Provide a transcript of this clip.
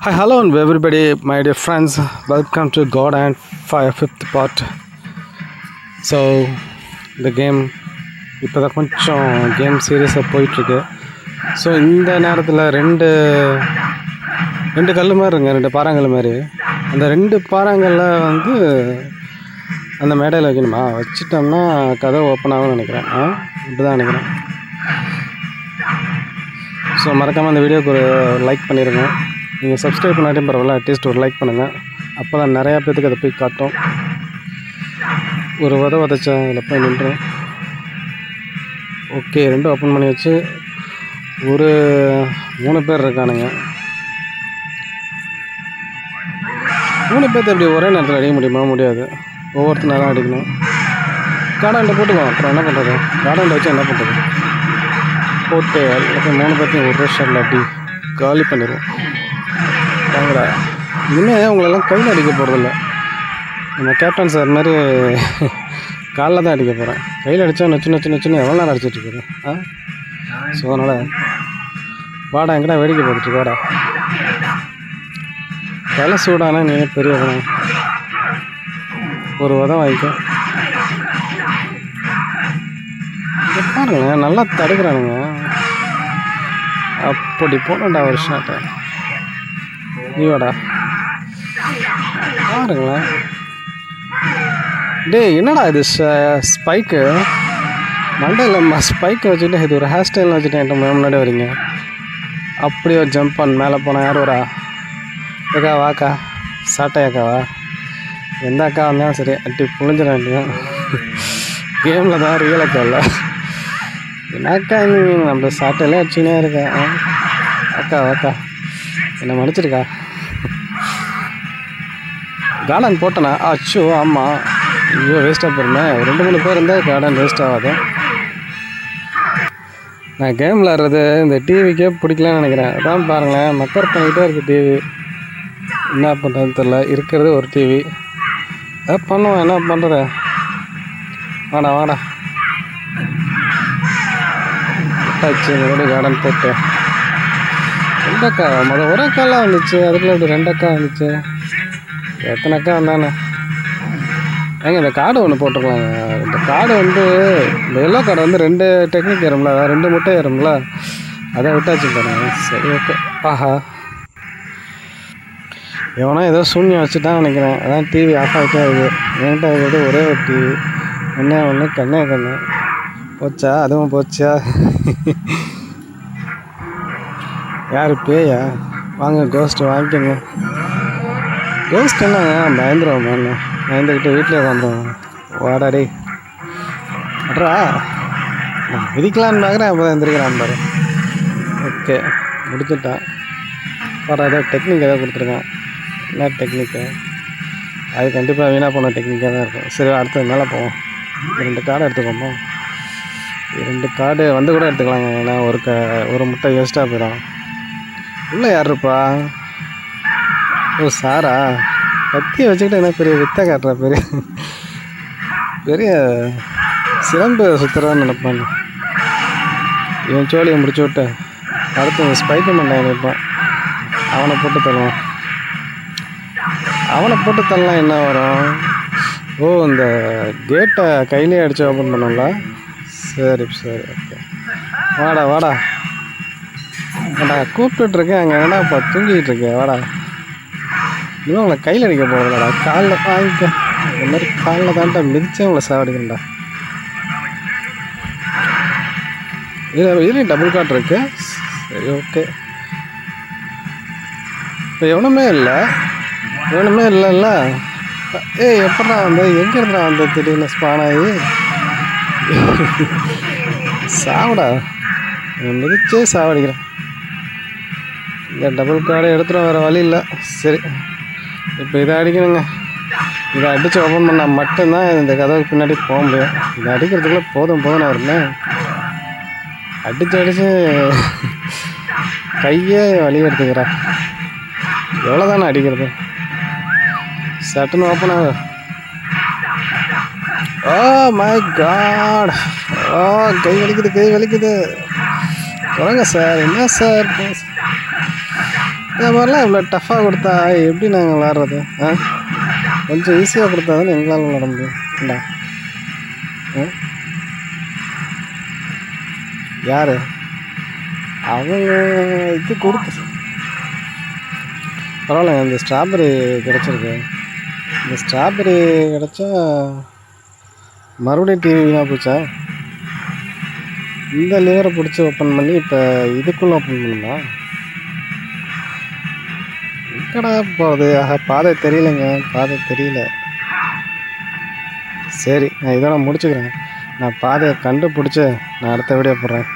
Hi, hello, and everybody, my dear friends. Welcome to God and Fire fifth part. So இந்த game இப்போ தான் கொஞ்சம் game சீரியஸாக போயிட்டுருக்கு. ஸோ இந்த நேரத்தில் ரெண்டு கல் மாதிரி இருங்க, ரெண்டு பாறாங்கல் மாதிரி. அந்த ரெண்டு பாறாங்கல்ல வந்து அந்த மேடையில் வைக்கணுமா? வச்சுட்டோம்னா கதை ஓப்பன் ஆகும்னு நினைக்கிறேன். இப்படி தான் நினைக்கிறேன். ஸோ மறக்காமல் அந்த வீடியோக்கு ஒரு லைக் பண்ணிடுங்க. நீங்கள் சப்ஸ்கிரைப் பண்ணாட்டே பரவாயில்ல, அட்லீஸ்ட் ஒரு லைக் பண்ணுங்கள். அப்போ தான் நிறையா பேத்துக்கு அதை போய் காட்டும். ஒரு உதச்சா அதில் போய் நின்றுடும். ஓகே, ரெண்டும் ஓப்பன் பண்ணி வச்சு ஒரு 3 பேர் இருக்கானுங்க. 3 பேர்த்து எப்படி ஒரே நேரத்தில் அடிக்க முடியுமா? முடியாது, ஒவ்வொருத்தரும் தான் அடிக்கணும். கார்டாண்டை போட்டுக்குவோம். அப்புறம் என்ன பண்ணுறது? கார்டாண்டை வச்சு என்ன பண்ணுறது? போட்டு எல்லாத்தையும் 3 பேர்த்தையும் ஒரு ஷாட்டில் அடி காலி பண்ணிடுவோம். வாங்கடா. இனிமேல் உங்களெல்லாம் கையில் அடிக்க போகிறதில்ல. நம்ம கேப்டன் சார் மாதிரி காலில் தான் அடிக்க போகிறேன். கையில் அடித்தா நச்சுன்னு எவ்வளோ நேரம் அடிச்சிட்ருக்குது. ஸோ அதனால் வாடா, எங்கடா வேடிக்கை போட்டுட்டு வாடா. தலை சூடானா நீ பெரிய ஒரு வாங்கிக்க. பாருங்க, நல்லா தடுக்கிறானுங்க. அப்படி போனடா ஒரு ஷாட்டை. நீ வாடா. பாருங்களேன். டேய், என்னடா இது ஸ்பைக்கு மண்டையில் ஸ்பைக்கை வச்சுட்டு இது ஒரு ஹேர் ஸ்டைல்னு வச்சுட்டு என்கிட்ட முன்னாடி வரீங்க. அப்படியே ஒரு ஜம்ப் பண்ண மேலே போனால் யார் வரா? ஏக்கா வாக்கா, சாட்டை அக்காவா? எந்த அக்கா வந்தாலும் சரி அட்டி புழிஞ்சிட வேண்டியதான். கேமில் தான் ரியல் அக்கா இல்லை. என்னக்கா நீங்கள் நம்ம சாட்டையெல்லாம் அடிச்சுனே இருக்கேன். அக்கா வாக்கா, என்னை மன்னிச்சிருக்கா. கார்டன் போட்டேண்ணா. அச்சோ, ஆமாம். ஐயோ, வேஸ்ட்டாக போயிருந்தேன். 2-3 பேர் இருந்தால் கார்டன் வேஸ்ட் ஆகாது. நான் கேம் விளாட்றது இந்த டிவிக்கே பிடிக்கலன்னு நினைக்கிறேன். அதான் பாருங்களேன், மக்கர் பண்ணிக்கிட்டே இருக்குது டிவி. என்ன பண்ணுறதுன்னு தெரில. இருக்கிறது ஒரு டிவி. பண்ணுவோம், என்ன பண்ணுறது? வாடா ஆச்சு. மறுபடியும் கார்டன் போட்டு 2 அக்கா ஒரு அக்காலாம் வந்துச்சு. அதுக்குள்ள இப்படி 2 அக்கா வந்துச்சு. எத்தனை அக்கா வந்தானே? ஏங்க, இந்த கார்டு ஒன்று போட்டுருக்கலாங்க. இந்த கார்டு வந்து இந்த எல்லோ கார்டு வந்து 2 டெக்னிக் ஏறும்ல, 2 முட்டை ஏறும்ல, அதை விட்டாச்சு பாருங்க. சரி, ஓகே. ஆஹா, எவனோ ஏதோ சூன்யம் வச்சுட்டான்னு நினைக்கிறேன். அதான் டிவி ஆஃப் ஆகிட்டே இருக்குது. என்கிட்ட இருக்கிறது ஒரே ஒரு டிவி. ஒன்று கண்ணே போச்சா? அதுவும் போச்சா? யார் பேயா? வாங்க, கோஸ்ட்டு வாங்கிக்கோங்க. கோஸ்ட் என்னங்க, பயந்துருவோம். பயந்துக்கிட்டு வீட்டிலே உட்காந்துருவோம். வாடாடி அட்ரா. விதிக்கலான்னு பார்க்குறேன், அப்போ தான் எந்திரிக்கிறான் பாரு. ஓகே, முடிச்சுட்டான். பாரு, ஏதோ டெக்னிக் ஏதோ கொடுத்துருக்கான். என்ன டெக்னிக்கு? அது கண்டிப்பாக வீணாக போன டெக்னிக்காக தான் இருக்கும். சரி, அடுத்தது மேலே போவோம். 2 கார்டு எடுத்துக்கோமா? 2 கார்டு வந்து கூட எடுத்துக்கலாங்க. ஏன்னா ஒரு முட்டை வேஸ்ட்டாக போயிடும். உள்ளே யார் இருப்பா? ஓ, சாரா. கத்தியை வச்சுக்கிட்டு என்ன பெரிய வித்தை காட்டுறா? பெரிய சிலம்பு சுற்றுறான்னு நினைப்பாங்க. இவன் சோழியை முடிச்சு விட்டு அடுத்து ஸ்பைக்கு மண்டாக நினைப்பான். அவனை போட்டு தள்ளலாம். என்ன வரும்? ஓ, இந்த கேட்டை கையிலே அடித்து ஓப்பன் பண்ணல. சரி, ஓகே. வாடா கூப்பிட்டுட்ருக்கேன். அங்கே என்னடாப்பா தூங்கிக்கிட்டு இருக்கேன்? வாடா. இன்னும் உங்களை கையில் அடிக்க போகிறதாடா, காலில் வாங்கிக்க. இந்த மாதிரி காலில் தான்டா மிதிச்சே உங்களை சாவடிக்கிறேன்டா. இதுலேயும் டபுள் கார்ட் இருக்கு. சரி, ஓகே. இப்போ எவனுமே இல்லைல்ல. ஏய், எப்படா வந்து எங்கே இருந்தா வந்து திடீர்னு ஸ்பான் ஆகி சாவடா. மிதிச்சே சாவடிக்கிறேன். இந்த டபுள் கார்டை எடுத்துகிட்டு வேறு வழி இல்லை. சரி, இப்போ இதை அடிக்கணுங்க. இதை அடித்து ஓப்பன் பண்ணால் மட்டும்தான் இந்த கதவுக்கு பின்னாடி போக முடியும். இதை அடிக்கிறதுக்குள்ளே போதும் நான் இருந்தேன். அடித்து கையே வலி எடுத்துக்கிறேன். எவ்வளோ தானே அடிக்கிறது? சட்டுன்னு ஓப்பன் ஆகும். Oh my God. கை வலிக்குது. சொல்லுங்க சார், என்ன சார்? இது மாதிரிலாம் இவ்வளோ டஃப்பாக கொடுத்தா எப்படி நாங்கள் விளாட்றது? கொஞ்சம் ஈஸியாக கொடுத்தா தானே எங்களால் விளாட முடியும். ஏண்டா யார் அவங்க இது கொடுத்து பரவாயில்லைங்க. இந்த ஸ்ட்ராபெரி கிடச்சிருக்கு. இந்த ஸ்ட்ராபெரி கிடச்சா மறுபடியும் டிவி வீணாக போச்சா? இந்த லிவரை பிடிச்சி ஓப்பன் பண்ணி இப்போ இதுக்குள்ளே ஓப்பன் பண்ணுமா? எங்கடா போகிறது? பாதை தெரியலைங்க, பாதை தெரியல. சரி, நான் இதோட முடிச்சுக்கிறேன். நான் பாதையை கண்டுபிடிச்சி நான் அடுத்த வீடியோ போடுறேன்.